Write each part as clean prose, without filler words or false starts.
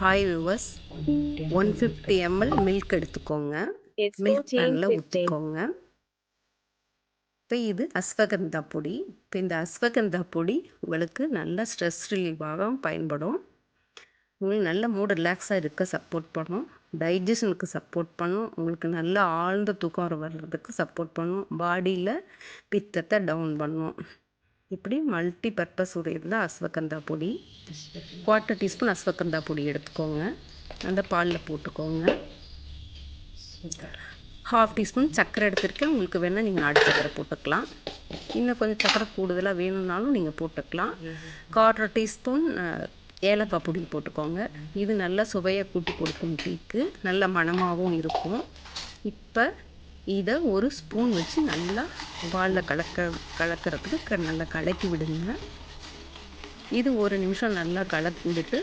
Hi viewers, 150 ml milk எடுத்துக்கோங்க. Milk பேனில் ஊற்றிக்கோங்க. இப்போ இது அஸ்வகந்தா பொடி. இப்போ இந்த அஸ்வகந்தா பொடி உங்களுக்கு நல்ல ஸ்ட்ரெஸ் ரிலீவாக பயன்படும். உங்களுக்கு நல்ல மூடு ரிலாக்ஸாக இருக்க சப்போர்ட் பண்ணும். டைஜஷனுக்கு சப்போர்ட் பண்ணும். உங்களுக்கு நல்ல ஆழ்ந்த தூக்கம் வர்றதுக்கு சப்போர்ட் பண்ணும். பாடியில் பித்தத்தை டவுன் பண்ணும். இப்படி மல்டி பர்பஸ் உடையது அஸ்வகந்தா பொடி. 1/4 டீஸ்பூன் அஸ்வகந்தா பொடி எடுத்துக்கோங்க. அந்த பாலில் போட்டுக்கோங்க. 1/2 டீஸ்பூன் சர்க்கரை எடுத்துருக்கேன். உங்களுக்கு வேணால் நீங்கள் நாட்டு சர்க்கரை போட்டுக்கலாம். இன்னும் கொஞ்சம் சர்க்கரை கூடுதலாக வேணும்னாலும் நீங்கள் போட்டுக்கலாம். 1/4 டீஸ்பூன் ஏலக்காய் பொடி போட்டுக்கோங்க. இது நல்லா சுவையை கூட்டி கொடுக்கும். டீக்கு நல்ல மணமாகவும் இருக்கும். இப்போ இதை ஒரு ஸ்பூன் வச்சு நல்லா பாலில் கலக்கிறதுக்கு நல்லா கலக்கி விடுங்க. இது ஒரு நிமிஷம் நல்லா கலக்கிவிட்டு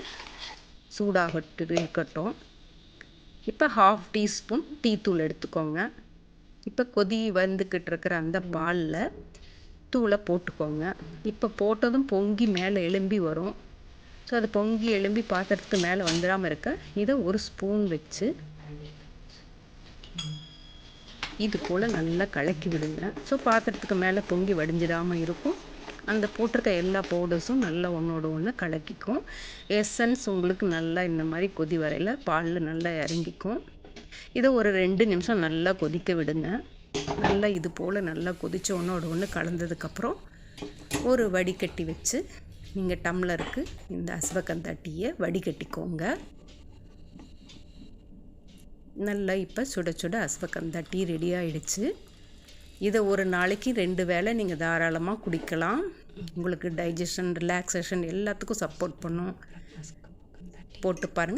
சூடாகட்டு இருக்கட்டும். இப்போ 1/2 டீஸ்பூன் டீத்தூள் எடுத்துக்கோங்க. இப்போ கொதி வந்துக்கிட்டு இருக்கிற அந்த பாலில் தூளை போட்டுக்கோங்க. இப்போ போட்டதும் பொங்கி மேலே எழும்பி வரும். ஸோ அது பொங்கி எழும்பி பாத்திரத்துக்கு மேலே வந்துடாமல் இருக்க இதை ஒரு ஸ்பூன் வச்சு இது போல் நல்லா கலக்கி விடுங்க. ஸோ பாத்திரத்துக்கு மேலே பொங்கி வடிஞ்சிடாமல் இருக்கும். அந்த போட்டிருக்க எல்லா பவுடர்ஸும் நல்லா ஒன்றோட ஒன்று கலக்கிக்கும். எசன்ஸ் உங்களுக்கு நல்லா இந்த மாதிரி கொதி வரையில் பாலில் நல்லா இறங்கிக்கும். இதை ஒரு 2 நிமிஷம் நல்லா கொதிக்க விடுங்க. நல்லா இது போல் நல்லா கொதித்து ஒன்றோட ஒன்று கலந்ததுக்கப்புறம் ஒரு வடிகட்டி வச்சு நீங்கள் டம்ளருக்கு இந்த அஸ்வகந்தா டீயை வடிகட்டிக்கோங்க. நல்லா இப்போ சுட சுட அஸ்வகந்தா டீ ரெடி ஆகிடுச்சு. இதை ஒரு நாளைக்கு 2 வேளை நீங்கள் தாராளமாக குடிக்கலாம். உங்களுக்கு டைஜஷன், ரிலாக்ஸேஷன் எல்லாத்துக்கும் சப்போர்ட் பண்ணும். போட்டு பாருங்கள்.